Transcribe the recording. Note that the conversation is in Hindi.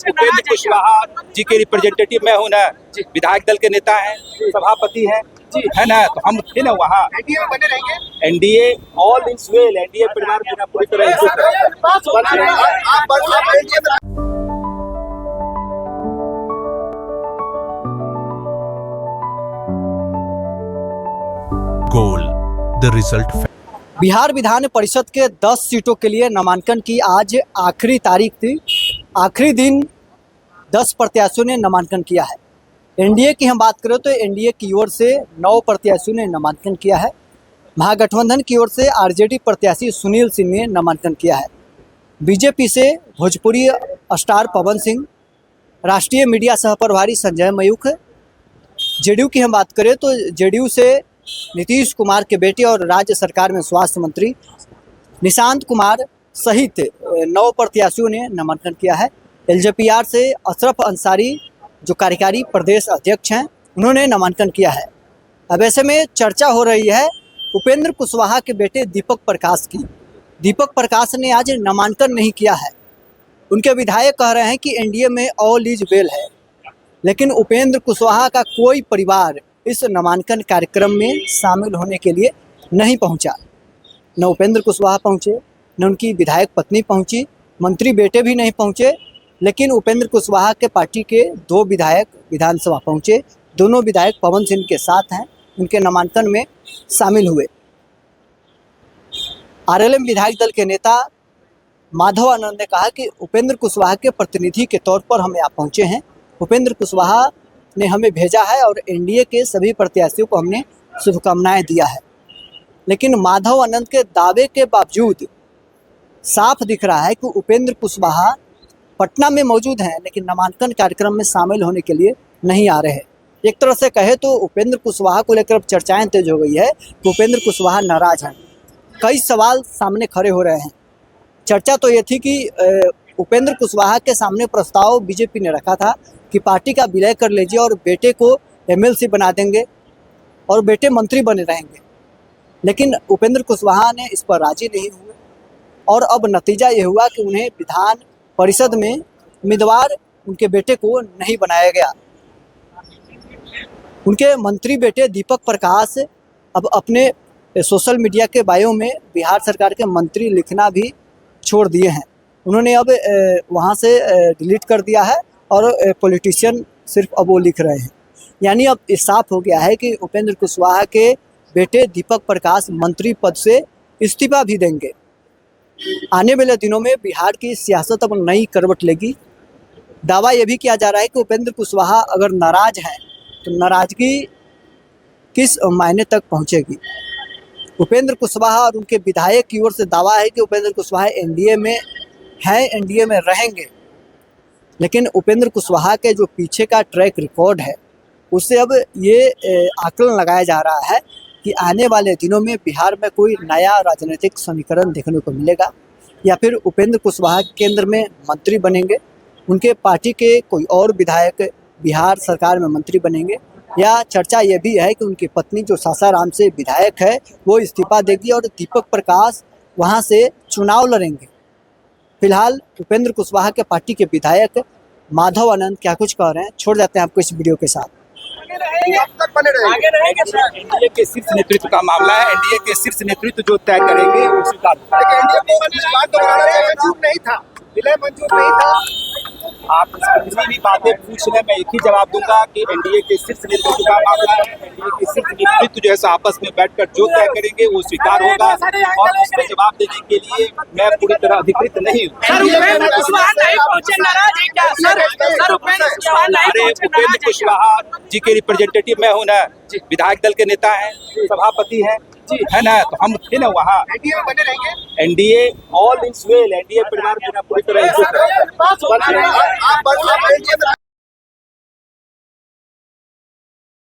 उपेंद्र कुशवाहा जी के रिप्रेजेंटेटिव मैं हूँ ना, विधायक दल के नेता हैं, सभापति हैं, है ना। तो हम थे ना वहाँ। एनडीए में बने रहेंगे। NDA all is well, NDA परिवार मेरा पूरी तरह एकजुट है। आप एनडीए में goal the result. Bihar Vidhan Parishad के 10 सीटों के लिए नामांकन की आज आखिरी तारीख थी। आखिरी दिन 10 प्रत्याशियों ने नामांकन किया है। एनडीए की हम बात करें तो एनडीए की ओर से 9 प्रत्याशियों ने नामांकन किया है। महागठबंधन की ओर से आरजेडी प्रत्याशी सुनील सिंह ने नामांकन किया है। बीजेपी से भोजपुरी स्टार पवन सिंह, राष्ट्रीय मीडिया सह प्रभारी संजय मयूख। जेडीयू की हम बात करें तो जेडीयू से नीतीश कुमार के बेटे और राज्य सरकार में स्वास्थ्य मंत्री निशांत कुमार सहित 9 प्रत्याशियों ने नामांकन किया है। एलजेपीआर से अशरफ अंसारी जो कार्यकारी प्रदेश अध्यक्ष हैं, उन्होंने नामांकन किया है। अब ऐसे में चर्चा हो रही है उपेंद्र कुशवाहा के बेटे दीपक प्रकाश की। दीपक प्रकाश ने आज नामांकन नहीं किया है। उनके विधायक कह रहे हैं कि एनडीए में ऑल इज वेल है, लेकिन उपेंद्र कुशवाहा का कोई परिवार इस नामांकन कार्यक्रम में शामिल होने के लिए नहीं पहुंचा। न उपेंद्र कुशवाहा पहुंचे, न उनकी विधायक पत्नी पहुंची, मंत्री बेटे भी नहीं पहुंचे, लेकिन उपेंद्र कुशवाहा के पार्टी के 2 विधायक विधानसभा पहुंचे। दोनों विधायक पवन सिंह के साथ हैं, उनके नामांकन में शामिल हुए। आरएलएम विधायक दल के नेता माधव आनंद ने कहा कि उपेंद्र कुशवाहा के प्रतिनिधि के तौर पर हम यहाँ पहुंचे हैं। उपेंद्र कुशवाहा ने हमें भेजा है और एनडीए के सभी प्रत्याशियों को हमने शुभकामनाएं दिया है। लेकिन माधव आनंद के दावे के बावजूद साफ दिख रहा है कि उपेंद्र कुशवाहा पटना में मौजूद हैं, लेकिन नामांकन कार्यक्रम में शामिल होने के लिए नहीं आ रहे हैं। एक तरह से कहे तो उपेंद्र कुशवाहा को लेकर अब चर्चाएं तेज हो गई है कि उपेंद्र कुशवाहा नाराज हैं। कई सवाल सामने खड़े हो रहे हैं। चर्चा तो ये थी कि उपेंद्र कुशवाहा के सामने प्रस्ताव बीजेपी ने रखा था कि पार्टी का विलय कर लीजिए और बेटे को एमएलसी बना देंगे और बेटे मंत्री बने रहेंगे, लेकिन उपेंद्र कुशवाहा ने इस पर राजी नहीं हुए और अब नतीजा ये हुआ कि उन्हें विधान परिषद में उम्मीदवार उनके बेटे को नहीं बनाया गया। उनके मंत्री बेटे दीपक प्रकाश अब अपने सोशल मीडिया के बायो में बिहार सरकार के मंत्री लिखना भी छोड़ दिए हैं। उन्होंने अब वहाँ से डिलीट कर दिया है और पॉलिटिशियन सिर्फ अब वो लिख रहे हैं। यानी अब साफ हो गया है कि उपेंद्र कुशवाहा के बेटे दीपक प्रकाश मंत्री पद से इस्तीफा भी देंगे। आने वाले दिनों में बिहार की सियासत अब नई करवट लेगी। दावा ये भी किया जा रहा है कि उपेंद्र कुशवाहा अगर नाराज हैं तो नाराजगी किस मायने तक पहुंचेगी। उपेंद्र कुशवाहा और उनके विधायक की ओर से दावा है कि उपेंद्र कुशवाहा एनडीए में हैं, एनडीए में रहेंगे, लेकिन उपेंद्र कुशवाहा के जो पीछे का ट्रैक रिकॉर्ड है उससे अब ये आकलन लगाया जा रहा है कि आने वाले दिनों में बिहार में कोई नया राजनीतिक समीकरण देखने को मिलेगा, या फिर उपेंद्र कुशवाहा केंद्र में मंत्री बनेंगे, उनके पार्टी के कोई और विधायक बिहार सरकार में मंत्री बनेंगे, या चर्चा ये भी है कि उनकी पत्नी जो सासाराम से विधायक है वो इस्तीफा देगी और दीपक प्रकाश वहाँ से चुनाव लड़ेंगे। फिलहाल उपेंद्र कुशवाहा के पार्टी के विधायक माधव आनंद क्या कुछ कह रहे हैं, छोड़ जाते हैं आपको इस वीडियो के साथ। एनडीए के शीर्ष नेतृत्व का मामला है। एनडीए के शीर्ष नेतृत्व जो तय करेंगे उसी का मंजूर नहीं था, विलय मंजूर नहीं था। आप किसी भी बातें पूछ लें, मैं एक ही जवाब दूंगा कि एनडीए के शीर्ष नेतृत्व का मामला है। एनडीए के शीर्ष नेतृत्व जो है आपस में बैठकर जो तय करेंगे वो स्वीकार होगा और उसका जवाब देने के लिए मैं पूरी तरह अधिकृत नहीं हूँ। उपेंद्र कुशवाहा जी के रिप्रेजेंटेटिव मैं हूँ ना, विधायक दल के नेता हैं, सभापति हैं, है ना। तो हम थे ना वहाँ। एनडीए में बने रहेंगे। NDA all is well, NDA परिवार मेरा पूरी तरह एकजुट है। आप एनडीए में